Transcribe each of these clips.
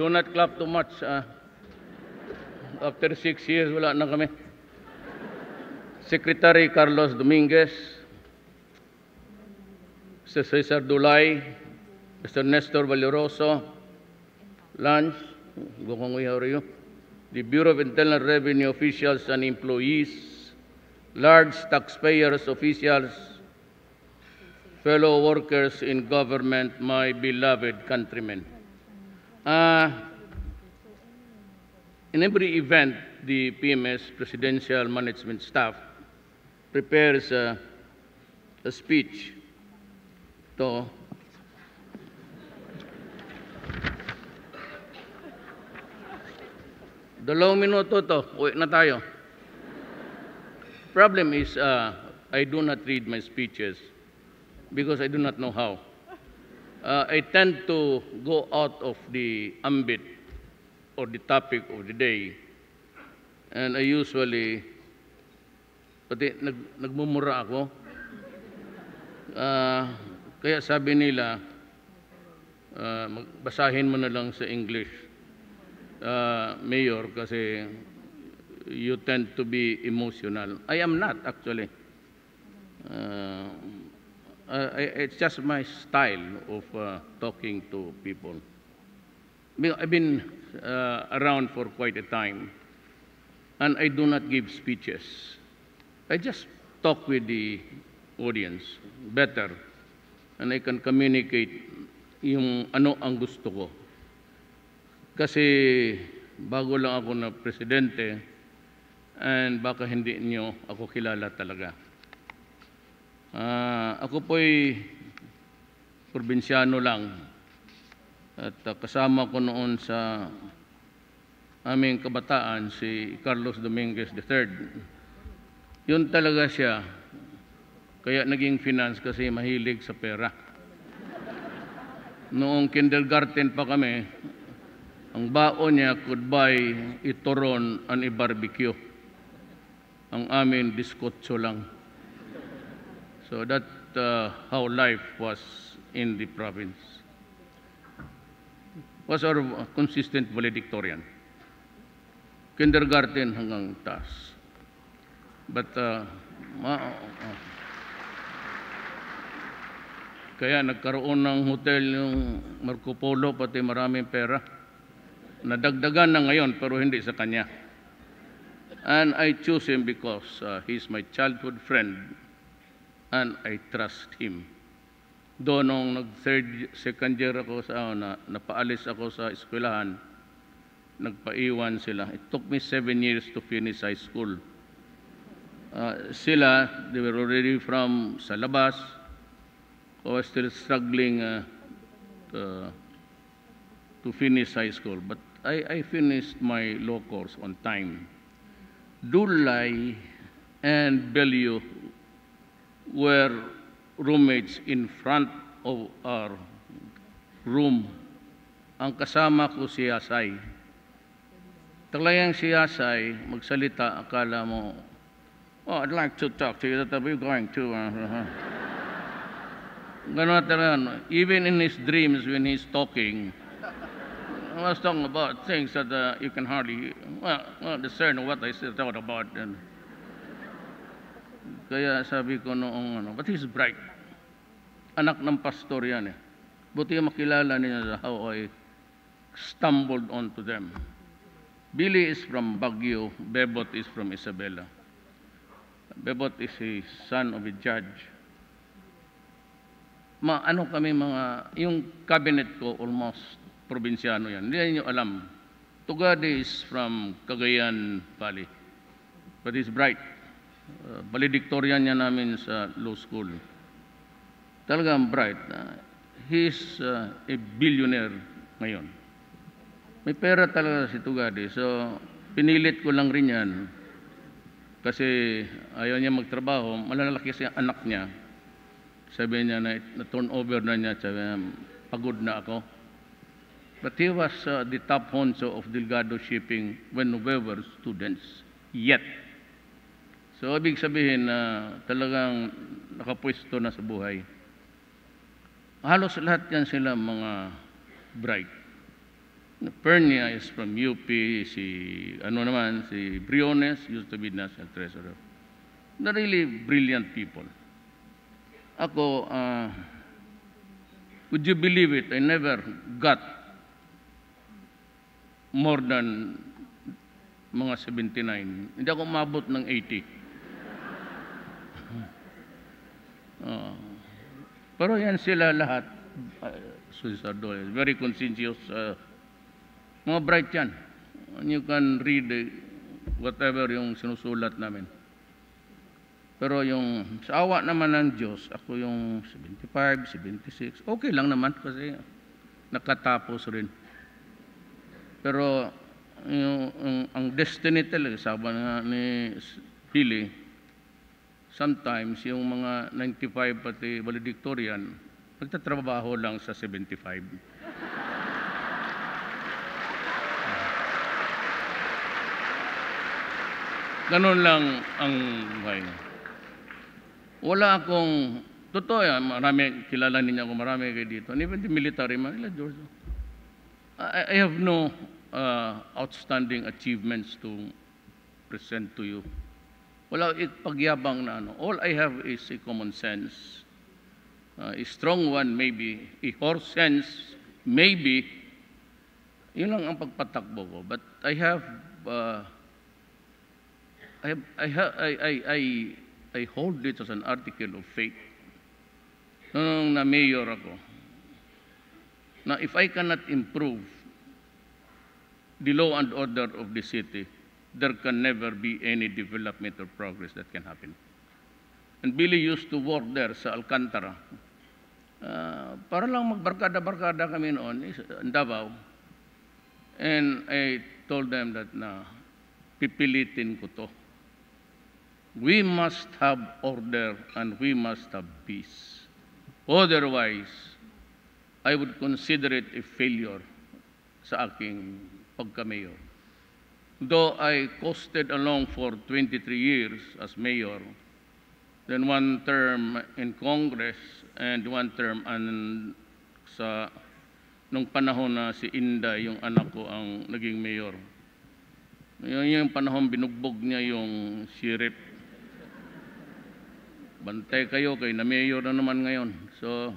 Do not clap too much. After 6 years, wala na kami. Secretary Carlos Dominguez, Mr. Cesar Dulay, Mr. Nestor Valeroso, Lance, Gokongwei, how are you? The Bureau of Internal Revenue officials and employees, large taxpayers, officials, fellow workers in government, my beloved countrymen. In every event, the PMS Presidential Management Staff prepares a speech to dalawang minuto to, uwi na tayo. Problem is, I do not read my speeches because I do not know how. I tend to go out of the ambit or the topic of the day, and I usually, pati nagmumura ako. Kaya sabi nila, basahin mo na lang sa English, Mayor, kasi you tend to be emotional. I am not, actually. It's just my style of talking to people. I've been around for quite a time, and I do not give speeches. I just talk with the audience better, and I can communicate yung ano ang gusto ko. Kasi bago lang ako na presidente, and baka hindi niyo ako kilala talaga. Ako po'y probinsyano lang, at kasama ko noon sa aming kabataan si Carlos Dominguez III. Yun talaga siya. Kaya naging finance kasi mahilig sa pera. Noong kindergarten pa kami, ang baon niya could buy a turon and a barbecue. Ang amin, biskotso lang. So that how life was in the province. Was our consistent valedictorian. Kindergarten hanggang taas. But kaya nagkaroon ng hotel yung Marco Polo, pati maraming pera. Nadagdagan na ngayon pero hindi sa kanya. And I choose him because he's my childhood friend and I trust him. Doon nung second year ako napaalis ako sa eskwelahan, nagpaiwan sila. It took me 7 years to finish high school. They were already from sa labas. I was still struggling to finish high school. But I finished my law course on time. Dulay and Bellew were roommates in front of our room. Ang kasama ko si Yasay. Talagang si Yasay, magsalita, akala mo, oh, I'd like to talk to you, that we're going to. Ganon talaga. Even in his dreams when he's talking, I was talking about things that you can hardly discern what I thought about. And kaya sabi ko noong but he's bright. Anak ng pastor yan eh. Buti makilala niya how I stumbled onto them. Billy is from Baguio, Bebot is from Isabela. Bebot is a son of a judge. Ano kami yung cabinet ko almost probinsyano yan. Hindi niyo alam. Tugade is from Cagayan Valley. But he's bright. Valedictorian niya namin sa law school. Talagang bright. He's a billionaire ngayon. May pera talaga si Tugade. So, pinilit ko lang rin yan. Kasi ayaw niya magtrabaho. Malalaki siya anak niya. Sabi niya na turnover na niya. Sabi niya, pagod na ako. But he was the top honcho of Delgado Shipping when we were students. Yet. So, ibig sabihin na talagang nakapwesto na sa buhay. Halos lahat yan sila mga bright. Pernia is from UP, si Briones used to be National Treasurer. They're really brilliant people. Ako, would you believe it, I never got more than mga 79. Hindi ako umabot ng 80. Pero yan sila lahat, suicidal, very conscientious, mga bright yan. And you can read whatever yung sinusulat namin. Pero yung sa awa naman ng Diyos, ako yung 75, 76, okay lang naman kasi nakatapos rin. Pero ang destiny talaga, sabi nga ni Billy, sometimes yung mga 95 pati valedictorian, nagtatrabaho lang sa 75. Ganon lang ang buhay. Wala akong, totoo yan, marami, kilala ninyo ako, marami kayo dito. And even the military, Manila, George. I have no outstanding achievements to present to you. Wala pagyabang na ano. All I have is a common sense. A strong one, maybe. A horse sense, maybe. Yun lang ang pagpatakbo ko. But I have... I hold it as an article of faith. Nung na-mayor ako, na if I cannot improve the law and order of the city, there can never be any development or progress that can happen. And Billy used to work there sa Alcantara. Para lang magbarkada-barkada kami noon, in Davao. And I told them that na pipilitin ko to. We must have order and we must have peace. Otherwise, I would consider it a failure sa aking pagka-mayor. Though I coasted along for 23 years as mayor, then one term in Congress and one term nung panahon na si Inday, yung anak ko, ang naging mayor. Yung panahon binugbog niya yung sheriff. Bantay kayo, na mayor na naman ngayon. So,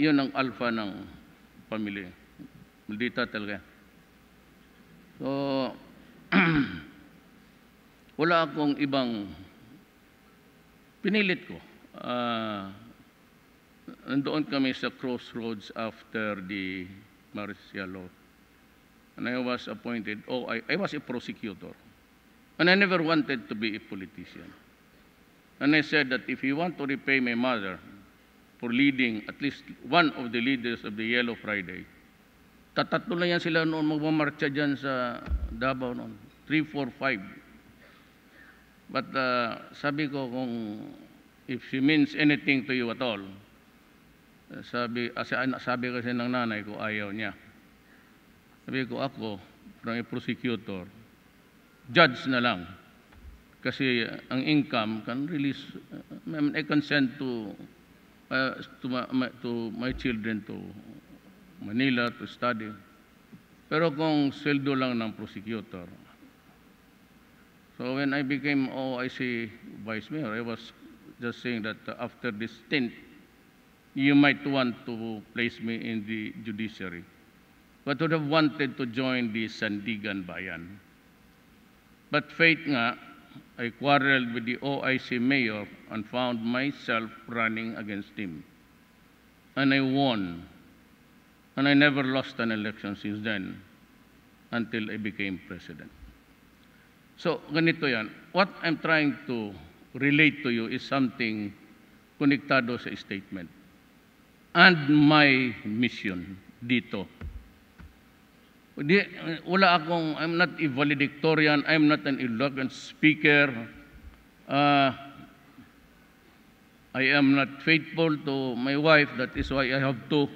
yun ang alpha ng pamilya. Maldita talaga. So, wala akong ibang pinilit ko. Nandoon kami sa crossroads after the martial law. And I was appointed, I was a prosecutor. And I never wanted to be a politician. And I said that if you want to repay my mother for leading at least one of the leaders of the Yellow Friday, tatatlo na yan sila noon magmamarcha dyan sa Davao noon. 3, 4, 5. But sabi ko kung if she means anything to you at all, sabi kasi ng nanay ko ayaw niya. Sabi ko ako, from a prosecutor, judge na lang. Kasi ang income can release, I can send to my children to Manila to study. Pero kung sweldo lang ng prosecutor. So when I became OIC Vice Mayor, I was just saying that after this stint, you might want to place me in the judiciary. But would have wanted to join the Sandigan Bayan. But fate nga, I quarreled with the OIC mayor and found myself running against him. And I won. And I never lost an election since then until I became president. So, ganito yan. What I'm trying to relate to you is something konektado sa statement. And my mission dito. Wala akong, I'm not a valedictorian, I'm not an eloquent speaker. I am not faithful to my wife, that is why I have to.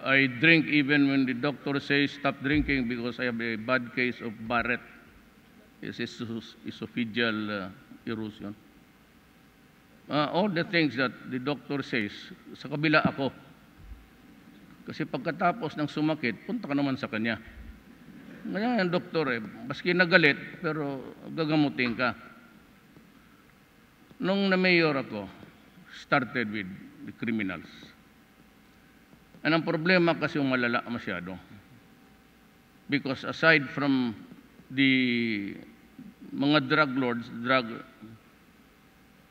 I drink even when the doctor says stop drinking because I have a bad case of Barrett. It's esophageal erosion. All the things that the doctor says, sa kabila ako. Kasi pagkatapos ng sumakit, punta ka naman sa kanya. Ngayon yung doktor baski nagalit, pero gagamutin ka. Nung na-mayor ako, started with the criminals. And ang problema kasi yung malala masyado. Because aside from the mga drug lords,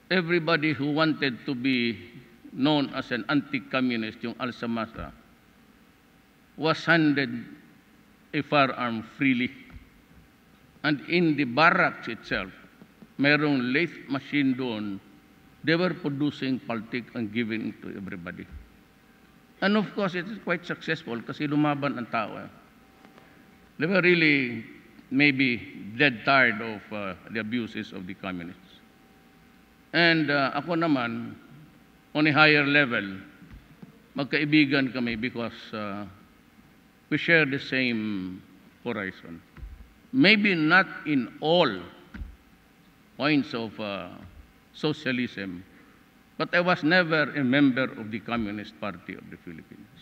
everybody who wanted to be known as an anti-communist, yung Alsamasa, was handed a firearm freely. And in the barracks itself, mayroong lathe machine doon. They were producing paltik and giving it to everybody. And of course, it is quite successful kasi lumaban ang tao. They were really maybe dead tired of the abuses of the communists. And ako naman, on a higher level, magkaibigan kami because we share the same horizon. Maybe not in all points of socialism, but I was never a member of the Communist Party of the Philippines.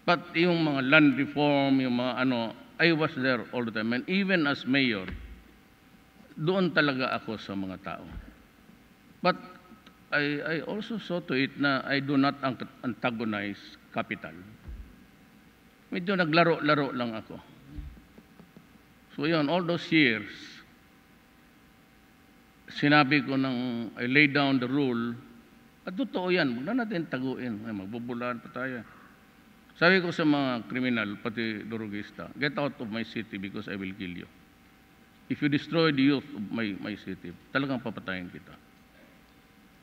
But yung mga land reform, yung mga I was there all the time. And even as mayor, doon talaga ako sa mga tao. But I also saw to it na I do not antagonize capital. Medyo naglaro-laro lang ako. So yun, all those years, sinabi ko nang I lay down the rule, at totoo yan, huwag na natin taguin, magbubulaan pa tayo. Sabi ko sa mga kriminal, pati durugista, get out of my city because I will kill you. If you destroy the youth of my city, talagang papatayin kita.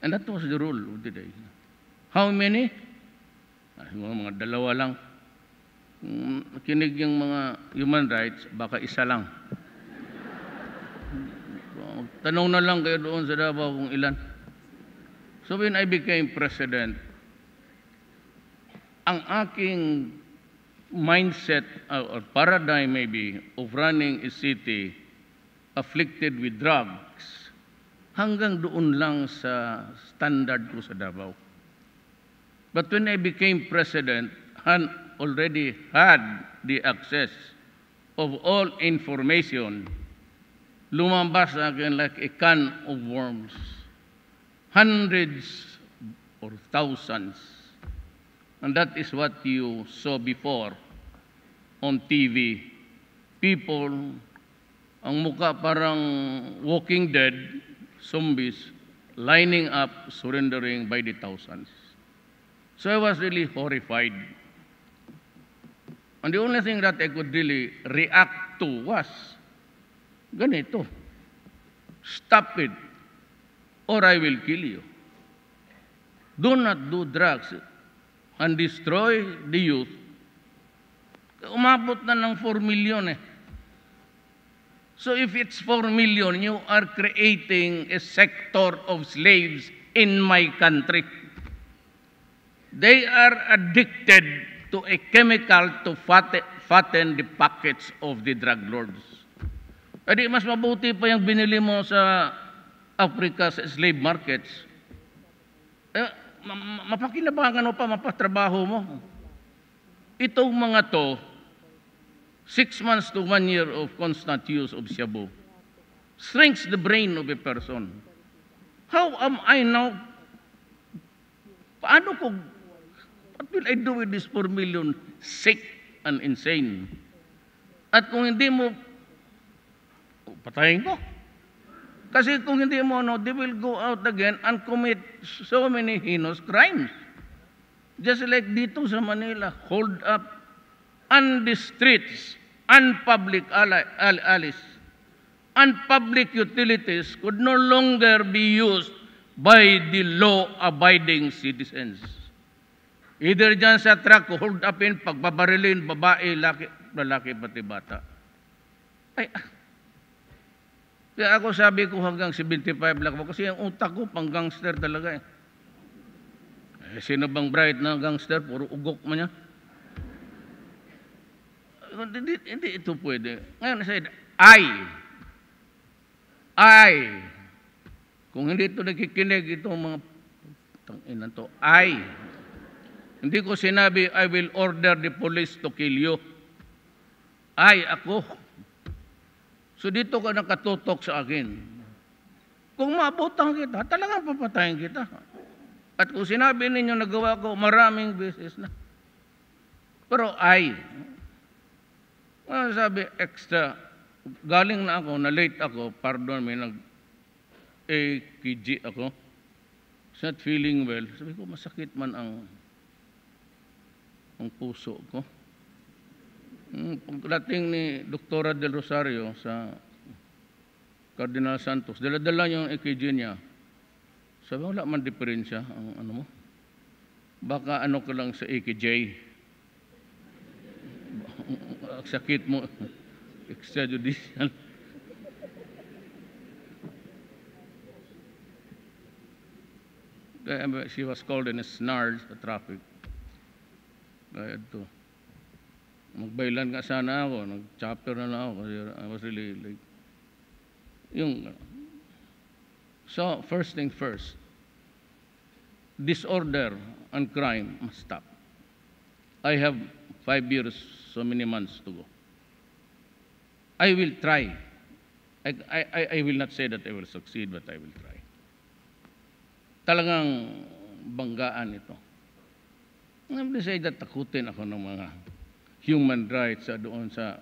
And that was the rule of the day. How many? Mga dalawa lang. Kinig yung mga human rights, baka isa lang. Tanong na lang kayo doon sa Davao kung ilan. So when I became president, ang aking mindset or paradigm maybe of running a city afflicted with drugs, hanggang doon lang sa standard ko sa Davao. But when I became president, I already had the access of all information. Lumabas sa akin like a can of worms. Hundreds or thousands. And that is what you saw before on TV. People, ang mukha parang Walking Dead, zombies, lining up, surrendering by the thousands. So I was really horrified. And the only thing that I could really react to was, ganito, stop it, or I will kill you. Do not do drugs and destroy the youth. Umabot na ng 4 million . So if it's 4 million, you are creating a sector of slaves in my country. They are addicted to a chemical to fatten the pockets of the drug lords. Adi mas mabuti pa yung binili mo sa Africa sa slave markets. Mapakinabangan mo pa, mapatrabaho mo. Itong mga to, 6 months to 1 year of constant use of shabu shrinks the brain of a person. How am I now? What will I do with this 4 million sick and insane? At kung hindi mo, patayin ko. Kasi kung hindi mo, they will go out again and commit so many heinous crimes. Just like dito sa Manila, hold up on the streets, and public alleys, and public utilities could no longer be used by the law-abiding citizens. Either dyan sa truck, hold upin, pagbabarilin, babae, lalaki, pati bata. Kaya ako sabi ko hanggang 75 lang ako kasi ang utak ko pang gangster talaga . Sino bang bright na gangster? Puro ugok mo niya. Hindi ito pwede. Ngayon, I said, kung hindi ito nakikinig, itong mga tanginan to, Hindi ko sinabi, I will order the police to kill you. Ay, ako. So dito ka nakatutok sa akin. Kung maabutan kita, talagang papatayin kita. At kung sinabi ninyo nagawa ko, maraming beses na. Pero sabi, extra, galing na ako, na-late ako, pardon me, nag-AKG ako. It's not feeling well. Sabi ko, masakit man ang puso ko. Pagdating ni Dr. Del Rosario sa Cardinal Santos, dala-dala niya yung EKG niya. Sabi, wala man diferensya ang ano mo. Baka ano ka lang sa EKJ. Sakit mo, extrajudicial. She was called in a snarl sa traffic. Kaya ito. Magbailan nga sana ako, nag-chapter na lang ako kasi I was really like, so first thing first, disorder and crime must stop. I have 5 years, so many months to go. I will try. I will not say that I will succeed, but I will try. Talagang banggaan ito. I'm going to say that takutin ako ng mga human rights doon sa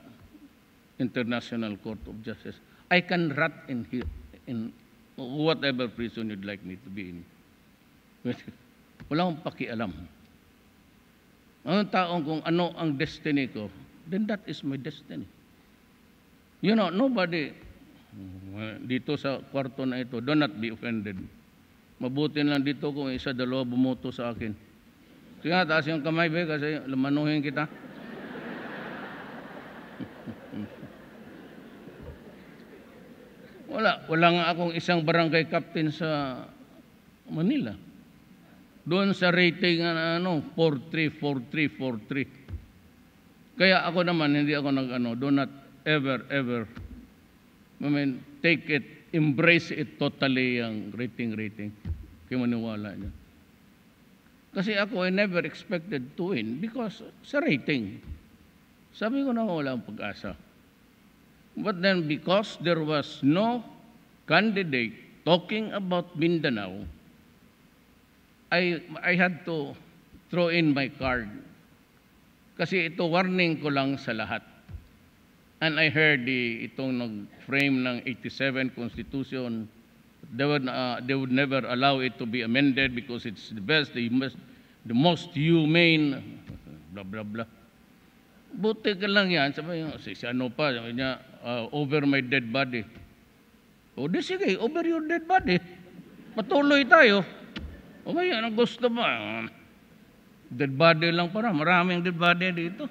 International Court of Justice. I can rot in here, in whatever prison you'd like me to be in. Wala akong pakialam. Ang taong kung ano ang destiny ko, then that is my destiny. You know, nobody dito sa kwarto na ito, do not be offended. Mabuti lang dito kung isa, dalawa bumoto sa akin. Kaya taas yung kamay, be, kasi lamanuhin kita. Wala nga akong isang barangay captain sa Manila. Doon sa rating, 43. Kaya ako naman, hindi ako do not ever, take it, embrace it totally, yung rating. Kaya maniwala niya. Kasi ako, I never expected to win because sa rating. Sabi ko na wala akong pag-asa. But then because there was no candidate talking about Mindanao, I had to throw in my card. Kasi ito, warning ko lang sa lahat. And I heard itong nag-frame ng 87 Constitution, they would never allow it to be amended because it's the best, the most humane, blah, blah, blah. Buti ka lang yan. Sabi niya, si ano pa, sabi niya, over my dead body. O di sige, over your dead body. Patuloy tayo. O ba yan, ang gusto mo? Dead body lang para. Maraming dead body dito.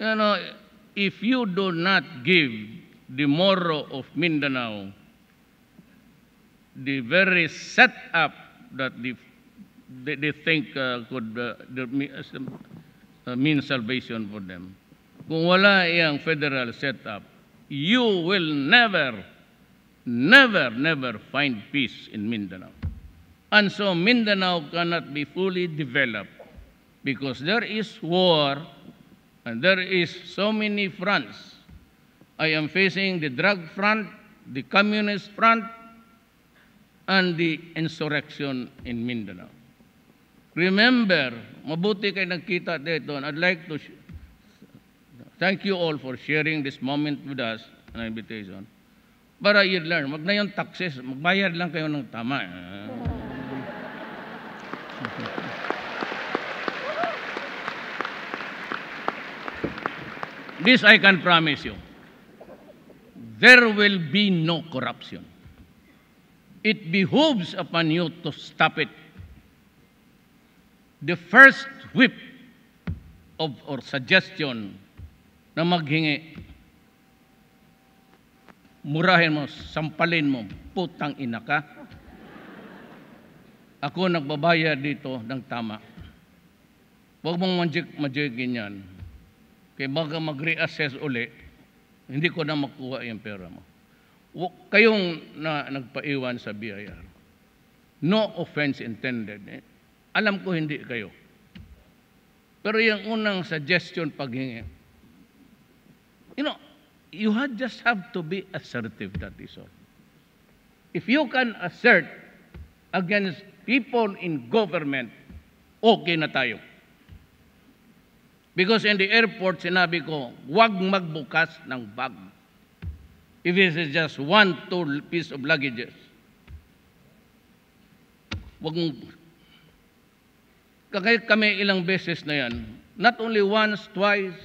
You know, if you do not give the Moro of Mindanao the very setup that they think could mean salvation for them. Kung wala iyang federal setup, you will never find peace in Mindanao. And so Mindanao cannot be fully developed because there is war and there is so many fronts. I am facing the drug front, the communist front, and the insurrection in Mindanao. Remember, mabuti kayo nagkita dito, and I'd like to thank you all for sharing this moment with us, an invitation. Para you learn, wag na yung taxes, magbayad lang kayo ng tama. This I can promise you. There will be no corruption. It behooves upon you to stop it. The first whip or suggestion na maghingi, murahin mo, sampalin mo, putang ina ka. Ako nagbabayad dito ng tama. Huwag mong majigin yan. Kaya baka mag-reassess uli, hindi ko na makuha yung pera mo. Kayong na nagpaiwan sa BIR, no offense intended. Alam ko hindi kayo. Pero yung unang suggestion paghingi, you just have to be assertive, that is all. If you can assert against people in government, okay na tayo. Because in the airport, sinabi ko, huwag magbukas ng bag. If it is just 1, 2 piece of luggages. Huwag mong... Kaya kami ilang beses na yan, not only once, twice,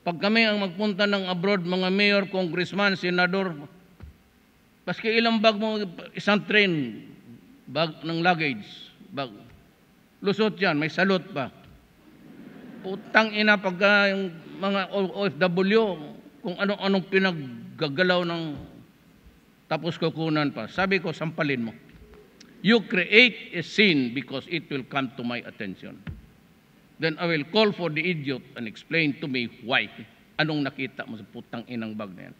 pag kami ang magpunta ng abroad, mga mayor, congressman, senador, paski ilang bag mo, isang train, bag ng luggage, bag. Lusot yan, may salot pa. Putang ina pagka yung mga OFW, kung anong pinaggagalaw ng tapos kukunan pa. Sabi ko, sampalin mo. You create a scene because it will come to my attention. Then I will call for the idiot and explain to me why. Anong nakita mo sa putang inang bag na yan?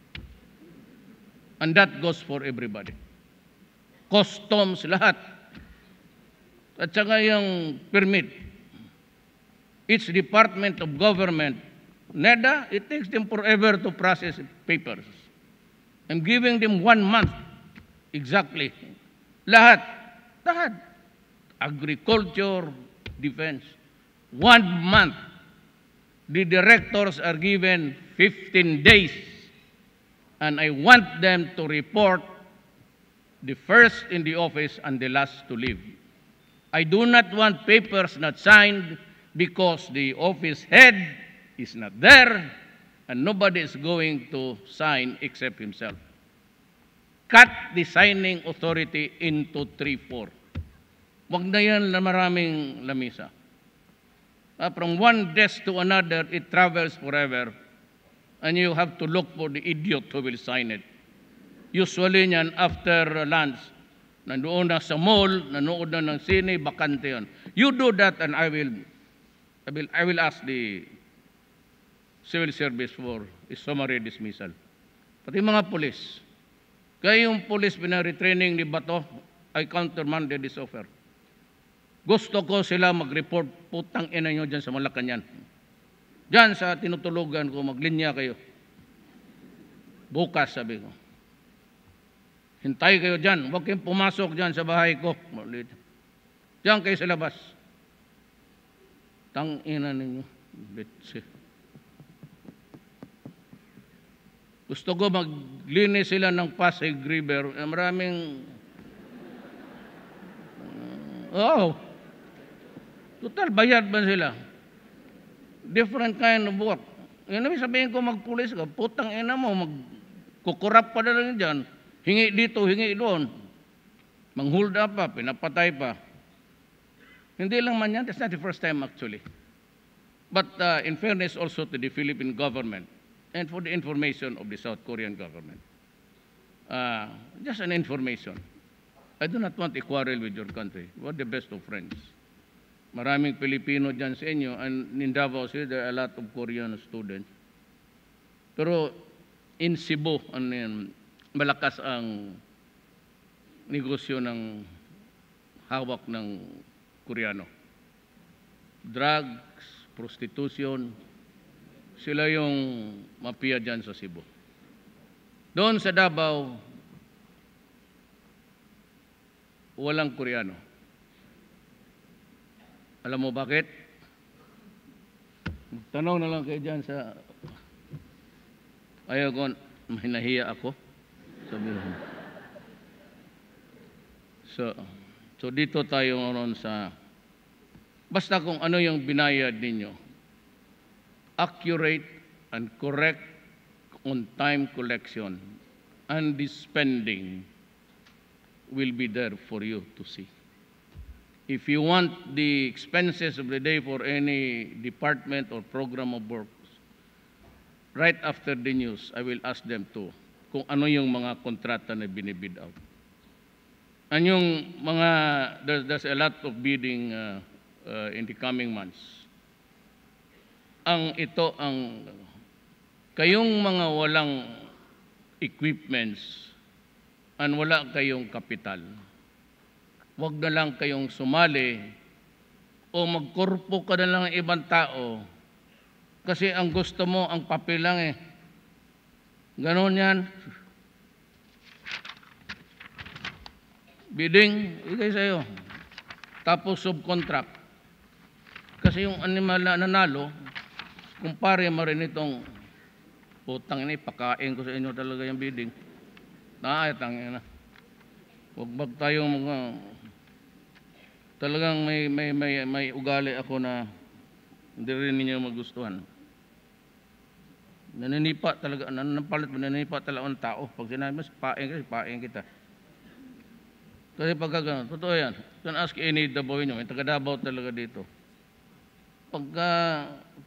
And that goes for everybody. Customs, lahat. At saka yung permit. Each department of government, NEDA, it takes them forever to process papers. I'm giving them 1 month. Exactly. Lahat. Agriculture, defense. 1 month. The directors are given 15 days. And I want them to report the first in the office and the last to leave. I do not want papers not signed because the office head is not there and nobody is going to sign except himself. Cut the signing authority into 3-4. Wag na yan na maraming lamisa. From one desk to another, it travels forever and you have to look for the idiot who will sign it. Usually niyan, after lunch, nandoon na sa mall, nanood na ng sine, bakante yan. You do that and I will ask the civil service for a summary dismissal. Pati mga polis. Kaya yung polis pinare-training ni Bato, I countermanded this offer. Gusto ko sila mag-report, putang ina nyo dyan sa Malacanang. Dyan sa tinutulugan ko, maglinya kayo. Bukas, sabi ko. Hintay kayo dyan. Huwag kayong pumasok dyan sa bahay ko. Diyan kayo sa labas. Tang ina ninyo. Bitsi. Gusto ko maglinis sila ng Pasig River. Maraming... Total, bayad ba sila? Different kind of work. Yan namin sabihin ko magpulis ka, putang ina mo, magkukurap pa na lang dyan. Hingi dito, hingi doon. Mang-hold up pa, pinapatay pa. Hindi lang man yan, that's not the first time actually. But in fairness also to the Philippine government and for the information of the South Korean government. Just an information. I do not want a quarrel with your country. We're the best of friends. Maraming Pilipino dyan sa inyo, and in Davao, there are a lot of Korean students. Pero in Cebu, malakas ang negosyo ng hawak ng Koreano. Drugs, prostitution, sila yung mafia dyan sa Cebu. Doon sa Davao, walang Koreano. Alam mo bakit? Tanaw na lang kayo dyan sa... Ayaw ko, may nahiya ako. So dito tayo ngayon sa... Basta kung ano yung binayad ninyo, accurate and correct on-time collection and the spending will be there for you to see. If you want the expenses of the day for any department or program of works, right after the news, I will ask them to kung ano yung mga kontrata na binibid out. And yung mga, there's a lot of bidding in the coming months. Kayong mga walang equipments and wala kayong kapital, wag na lang kayong sumali o magkorpo ka na lang ng ibang tao kasi ang gusto mo, ang papel lang eh. Ganon yan. Bidding, igay sa'yo. Tapos subcontract. Kasi yung animal na nanalo, kumpare mo rin itong utang ini, pakain ko sa inyo talaga yung bidding. Naayatang na. Huwag tayong mga talagang may ugali ako na hindi rin ninyo magustuhan. Naninipa talaga, naninipa talaga ang tao. Pag sinabi mo, paing kita. Kasi pagka gano'n, totoo yan. Don't ask any Davao nyo, may taga-Davao talaga dito. Pagka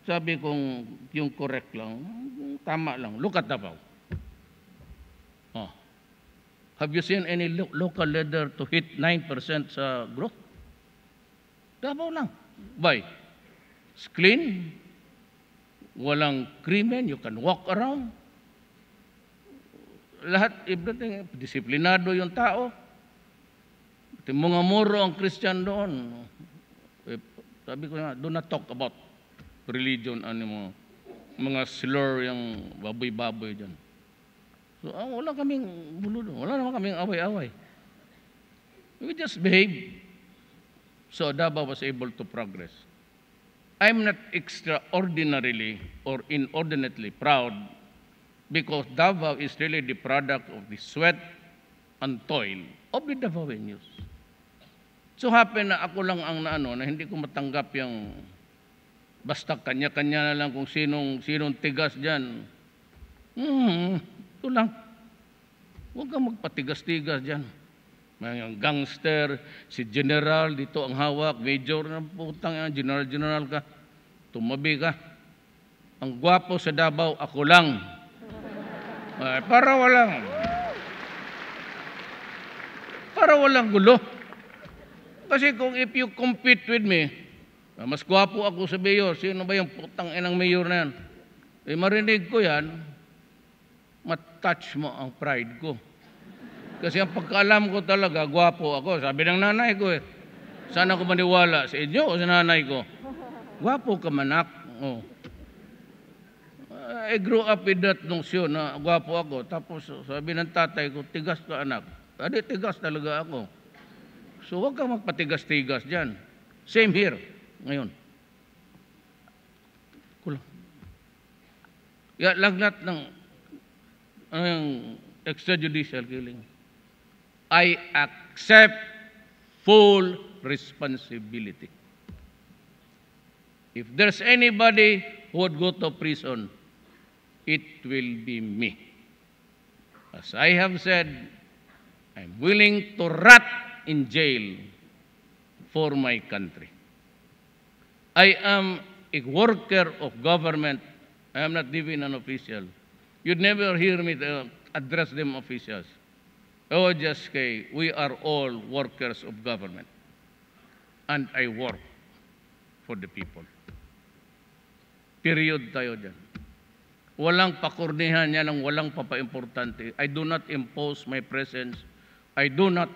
sabi kong yung correct lang, tama lang, look at Davao. Oh. Have you seen any local leader to hit 9% sa growth? Davao lang. Why? It's clean. Walang krimen. You can walk around. Lahat, everything, disiplinado yung tao. Mga moro ang Christian doon. Sabi ko nga, do not talk about religion, mga slur, yung baboy-baboy dyan. So, wala kaming bulo doon. Wala naman kaming away-away. We just behave. So, Davao was able to progress. I'm not extraordinarily or inordinately proud because Davao is really the product of the sweat and toil of the Davaoenos. So happen na ako lang ang na hindi ko matanggap yung basta kanya-kanya na lang kung sinong tigas dyan. Ito lang. Huwag kang magpatigas-tigas dyan. May gangster, si general, dito ang hawak, major, na putang yan, general ka. Tumabi ka. Ang gwapo sa Davao, ako lang. Para walang gulo. Kasi kung if you compete with me, mas gwapo ako sa mayor, sino ba yung putang inang mayor na yan? Marinig ko yan, matouch mo ang pride ko. Kasi ang pagkaalam ko talaga, gwapo ako. Sabi ng nanay ko eh, sana ko maniwala sa inyo o sa nanay ko? Gwapo ka manak. Oh. I grew up with that notion na gwapo ako. Tapos sabi ng tatay ko, tigas ka anak. Adi, tigas talaga ako. So huwag kang magpatigas-tigas dyan. Same here, ngayon. Kulang. Lagnat ng extrajudicial killing. I accept full responsibility. If there's anybody who would go to prison, it will be me. As I have said, I'm willing to rot in jail for my country. I am a worker of government. I am not even an official. You'd never hear me address them officials. Oh, just say, we are all workers of government. And I work for the people. Period tayo dyan. Walang pakurnihan yan ng walang papaimportante. I do not impose my presence. I do not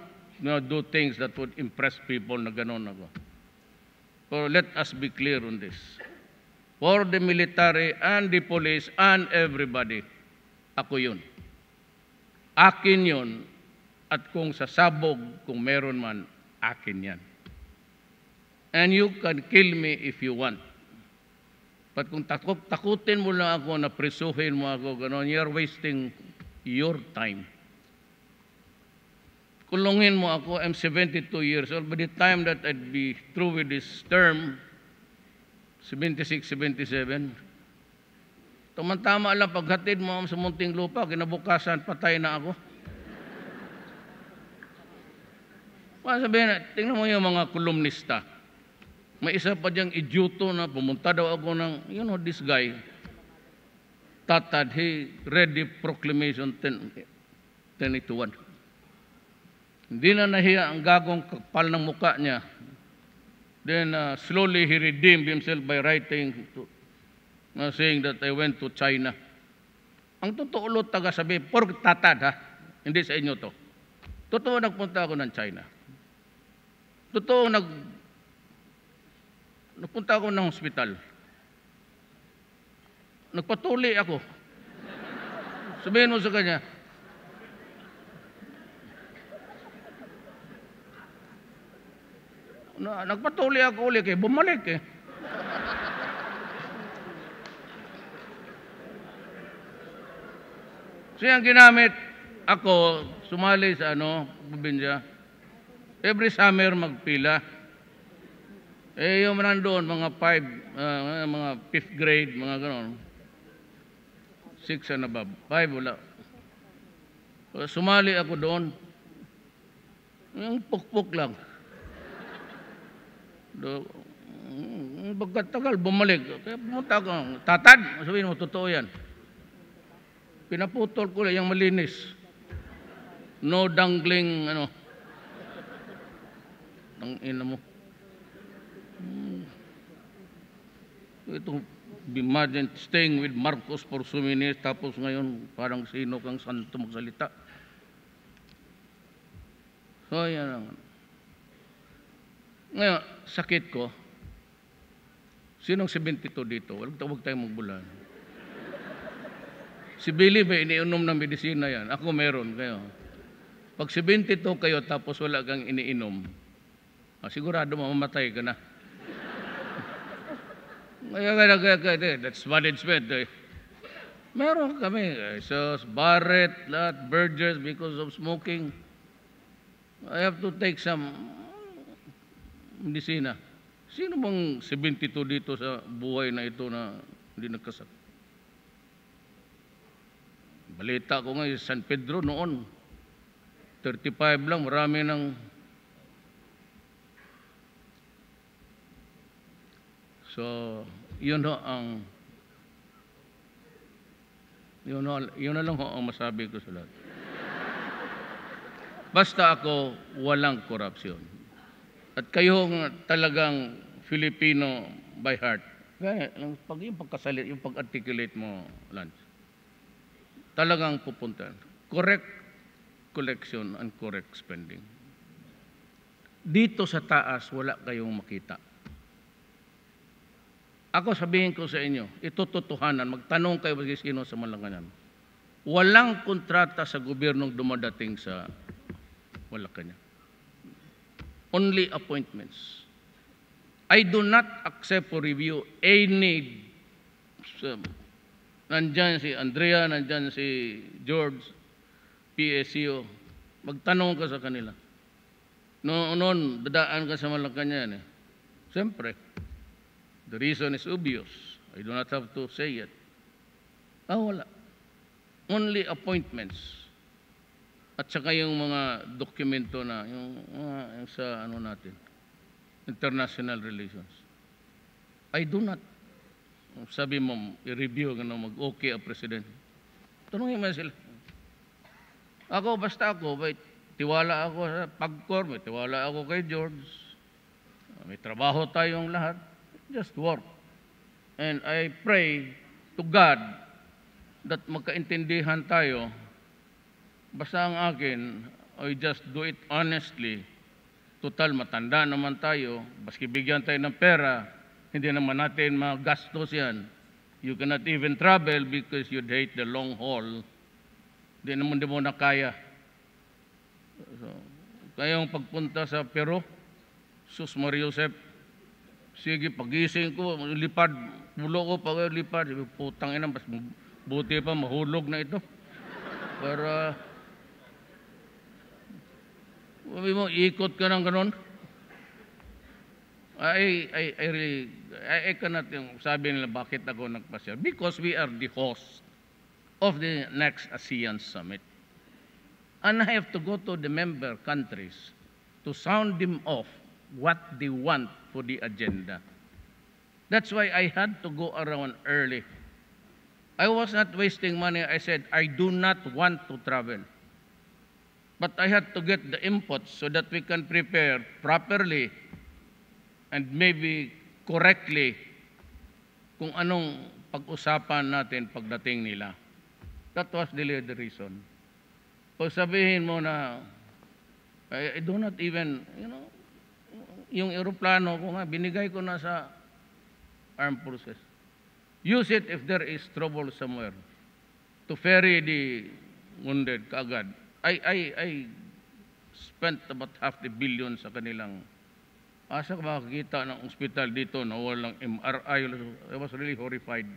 do things that would impress people na gano'n ako. So let us be clear on this. For the military and the police and everybody, ako yun. Akin yun. At kung sasabog, kung meron man, akin yan. And you can kill me if you want. But kung takutin mo lang ako, na presuhin mo ako, gano'n, you're wasting your time. Kulungin mo ako, I'm 72 years old. By the time that I'd be through with this term, 76, 77, tumantama lang paghatid mo sa munting lupa, kinabukasan, patay na ako. Sabihin, tingnan mo yung mga kolumnista. May isa pa diyang idyoto na pumunta daw ako ng, you know, this guy, Tatad, he read the proclamation 1081. Hindi na nahiya ang gagong kapal ng muka niya. Then slowly he redeemed himself by writing, saying that I went to China. Ang totoo lo taga-sabi, for Tatad ha, hindi sa inyo to. Totoo nagpunta ako ng China. Totoo napunta ako ng hospital. Nagpatuli ako. Sabihin mo sa kanya, nagpatuli ako ulit eh, bumalik eh. So yung ginamit ako, sumali sa probinsya. Every summer magpila. Eh yung nandoon, mga 5th grade, mga ganon. 6 and above. 5 wala. Sumali ako doon. Yung pukpuk lang. Pagkatagal, bumalik. Kaya pumunta ako, tatad, sabihin mo, totoo yan. Pinaputol ko lang yung malinis. No dangling, ang ina mo. Ito, imagine staying with Marcos for so many years, tapos ngayon parang sino kang santo magsalita. So, yan lang. Ngayon, sakit ko. Sinong 72 dito? Huwag tayong magbulan. Si Billy ba iniinom ng medisina yan? Ako meron kayo. Pag 72 kayo tapos wala kang iniinom, sigurado mamamatay ka na. That's management. Meron kami. So, Barrett, Burgess, because of smoking. I have to take some medisina. Sino bang 72 dito sa buhay na ito na hindi nagkasakit? Balita ko nga San Pedro noon, 35 lang, marami ng so, yun na lang ang masabi ko sa lahat. Basta ako, walang korupsyon. At kayo talagang Filipino by heart. Kaya, pag yung pagkasalit, yung pag-articulate mo, Lance, talagang pupuntahan. Correct collection and correct spending. Dito sa taas, wala kayong makita. Ako sabihin ko sa inyo, ito totohanan, magtanong kayo kung sino sa Malacanang. Walang kontrata sa gobyernong dumadating sa Malacanang. Only appointments. I do not accept for review any nandyan si Andrea, nandyan si George, PSCO. Magtanong ka sa kanila. Noon, dadaan ka sa Malacanang eh. Siyempre, the reason is obvious. I do not have to say it. Wala. Only appointments. At saka yung mga dokumento na, yung sa natin, international relations. I do not. Sabi mo, i-review, mag-okay ang president. Tanungin mo sila. Basta ako, tiwala ako sa PAGCOR, may tiwala ako kay George, may trabaho tayong lahat, just work. And I pray to God that magkaintindihan tayo. Basta ang akin, I just do it honestly. Total, matanda naman tayo, baski bigyan tayo ng pera, hindi naman natin magastos yan. You cannot even travel because you'd hate the long haul. Hindi mo na kaya. So, kayong pagpunta sa Peru, Sus Maria Josep, sige, pagising ko, lipad, pulo ko pag lipad, putang ina, mas buti pa, mahulog na ito. Para, sabi mo, ikot ka ng ganon. I cannot yung sabi nila bakit ako nagpasya. Because we are the host of the next ASEAN Summit. And I have to go to the member countries to sound them off what they want for the agenda. That's why I had to go around early. I was not wasting money. I said, I do not want to travel. But I had to get the input so that we can prepare properly and maybe correctly kung anong pag-usapan natin pagdating nila. That was the reason. Pag sabihin mo na, I do not even, yung aeroplano ko nga, binigay ko na sa armed forces. Use it if there is trouble somewhere to ferry the wounded kaagad. I spent about half the billion sa kanilang. Asa ka makakita ng ospital dito na walang MRI? I was really horrified.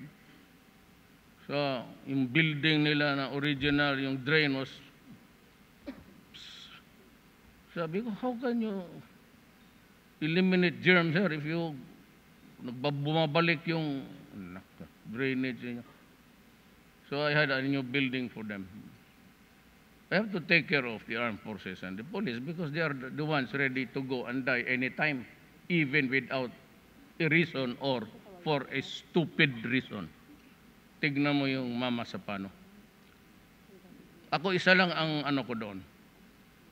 So, yung building nila na original, yung drain was... Sabi ko, how can you eliminate germs here if you bumabalik yung drainage niya? So I had a new building for them. I have to take care of the armed forces and the police because they are the ones ready to go and die anytime, even without a reason or for a stupid reason. Tignan mo yung Mama Sapano. Ako isa lang ang ano ko doon.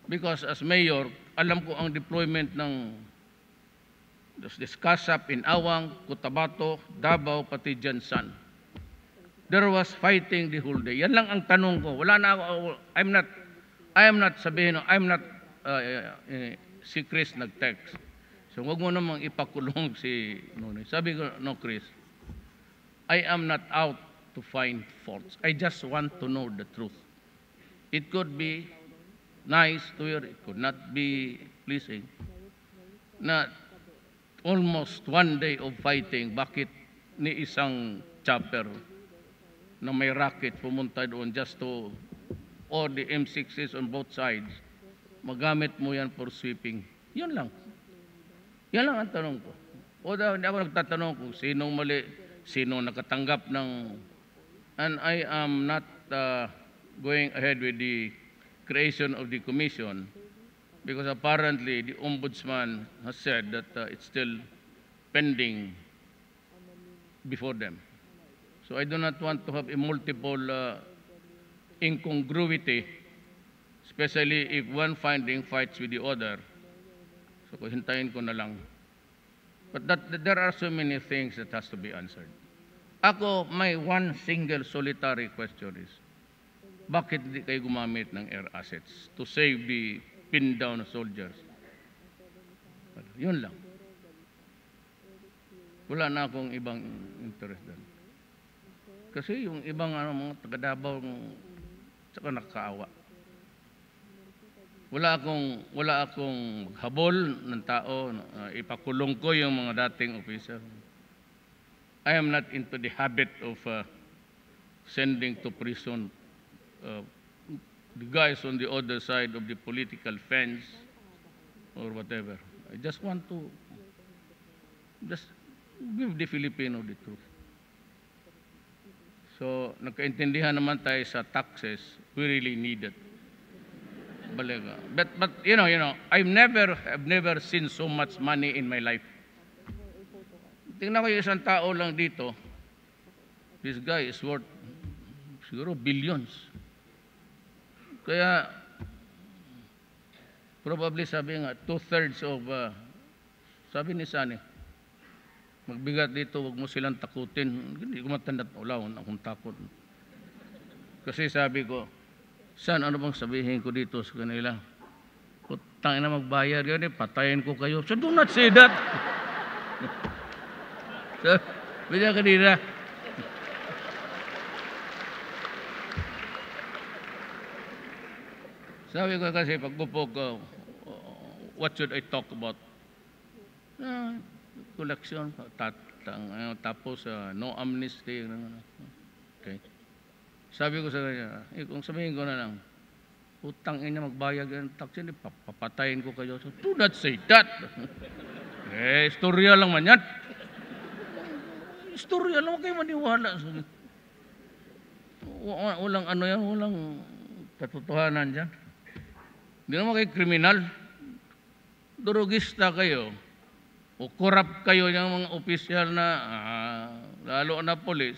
Because as mayor, alam ko ang deployment ng Kasap in Awang, Cotabato, Davao, pati Jansan. There was fighting the whole day. Yan lang ang tanong ko. Wala na ako, I am not sabihin, I'm not si Chris nag-text. So wag mo namang ipakulong si Nonoy. Sabi ko, no Chris, I am not out to find faults. I just want to know the truth. It could be nice to hear, it could not be pleasing. Na almost one day of fighting, bakit ni isang chopper na may rocket pumunta doon just to, or the M6s on both sides, magamit mo yan for sweeping. Yun lang. Yan lang ang tanong ko. O hindi ako nagtatanong kung sinong mali, sinong nakatanggap ng... And I am not going ahead with the creation of the commission because apparently the ombudsman has said that it's still pending before them. So I do not want to have a multiple incongruity, especially if one finding fights with the other. So hintayin ko na lang. But there are so many things that has to be answered. Ako, my one single solitary question is, bakit hindi kayo gumamit ng air assets to save the pinned down soldiers? Yun lang. Wala na akong ibang interest doon. Kasi yung ibang mga taga-Davao saka nakakaawa. Wala akong habol ng tao, ipakulong ko yung mga dating officer. I am not into the habit of sending to prison the guys on the other side of the political fence or whatever. I just want to just give the Filipino the truth. So, nagkaintindihan naman tayo sa taxes, we really need it. Balaga. But you know, I've never seen so much money in my life. Tingnan ko yung isang tao lang dito. This guy is worth siguro billions. Kaya probably sabi nga 2/3 of sabi ni Sani, magbigat dito, wag mo silang takutin. Hindi ko matanda ulaw akong takot. Kasi sabi ko, San, ano bang sabihin ko dito sa kanila? Putang ina, magbayad yun patayin ko kayo. So do not say that. So, bila kanina. Sabi ko kasi pagpupok ko, what should I talk about? Collection, tapos no amnesty. Okay. Sabi ko sa kanya, kung sabihin ko na lang, utang ina magbayag ng tax, papatayin ko kayo. So, do not say that. Istorya lang man yan. Istorya lang, huwag kayo maniwala. Walang ano yan, walang katotohanan dyan. Hindi naman kayo kriminal. Durugista kayo. O corrupt kayo ng mga opisyal na, lalo na polis.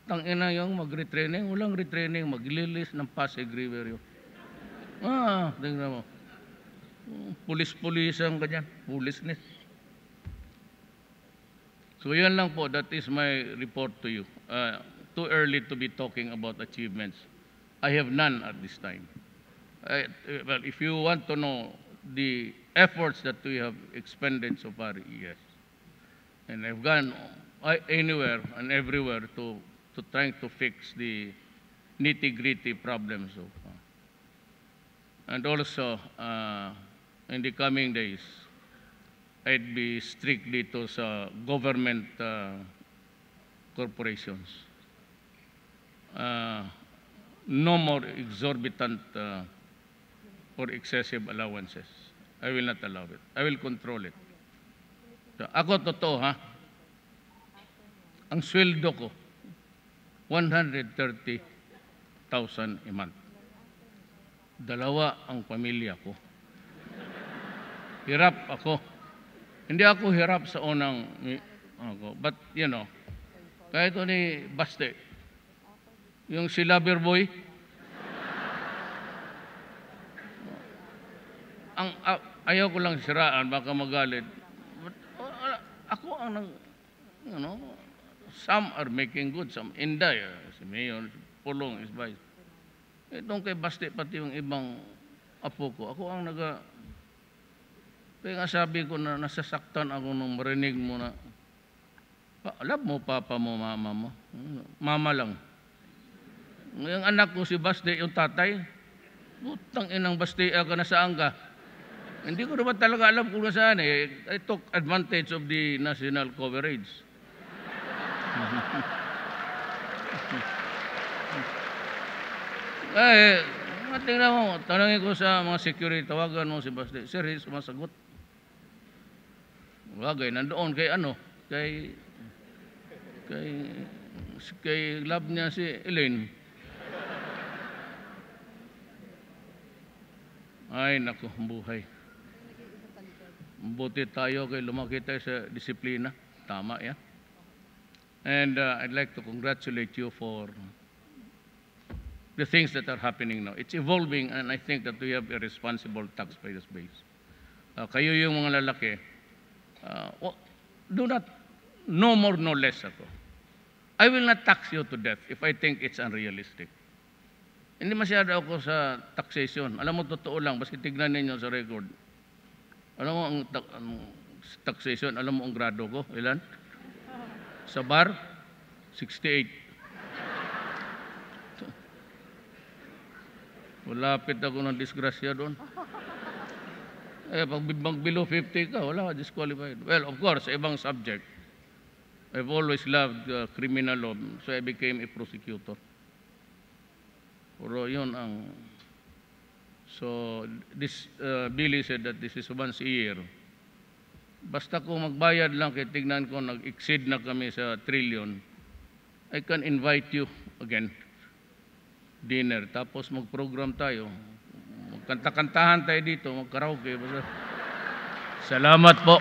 Tangina yung mag-retraining, walang retraining, maglilis ng Pasig River yun. Tingnan mo. Pulis-pulisan ka dyan, pulisness. So yan lang po, that is my report to you. Too early to be talking about achievements. I have none at this time. Well, if you want to know the efforts that we have expended so far, yes. And I've gone anywhere and everywhere to trying to fix the nitty-gritty problems of. And also, in the coming days, I'd be strictly to sa government corporations. No more exorbitant or excessive allowances. I will not allow it. I will control it. So, ako totoo ha, ang sweldo ko, 130,000 a month. Dalawa ang pamilya ko. Hirap ako. Hindi ako hirap sa unang, but you know, kahit ni Baste, yung si Loverboy, ayaw ko lang siraan, baka magalit. But, ako ang some are making good, some Inday, si Mayor, si Pulong, is vice. Itong kay Baste, pati yung ibang apo ko, ako ang kaya nga sabi ko na nasasaktan ako nung marinig mo na, love mo, papa mo, mama mo. Mama lang. Yung anak ko si Baste, yung tatay, putang inang Baste, ka nasaan ka? Hindi ko naman talaga alam kung nasaan eh. I took advantage of the national coverage. Tingnan mo, tanongin ko sa mga security, tawagan mo si Baste. Sir, sumasagot. Wagay, nandoon kay kay love niya si Elaine. Ay, naku, buhay. Buti tayo kay lumaki tayo sa disiplina. Tama yan. And I'd like to congratulate you for the things that are happening now. It's evolving and I think that we have a responsible taxpayers base. Kayo yung mga lalaki, do not, no more, no less ako. I will not tax you to death if I think it's unrealistic. Hindi masyado ako sa taxation. Alam mo, totoo lang, baski tignan ninyo sa record. Alam mo, ang taxation, alam mo ang grado ko, ilan? Sa bar, 68. Malapit ako ng disgrasya doon. Pag below 50 ka, wala, disqualified. Well, of course, sa ibang subject. I've always loved criminal law, so I became a prosecutor. Pero yun ang... So, this Billy said that this is once a year. Basta kung magbayad lang, kaya tignan ko, nag-exceed na kami sa trillion, I can invite you again, dinner, tapos mag-program tayo. Magkanta-kantahan tayo dito, mag-karaoke. Salamat po.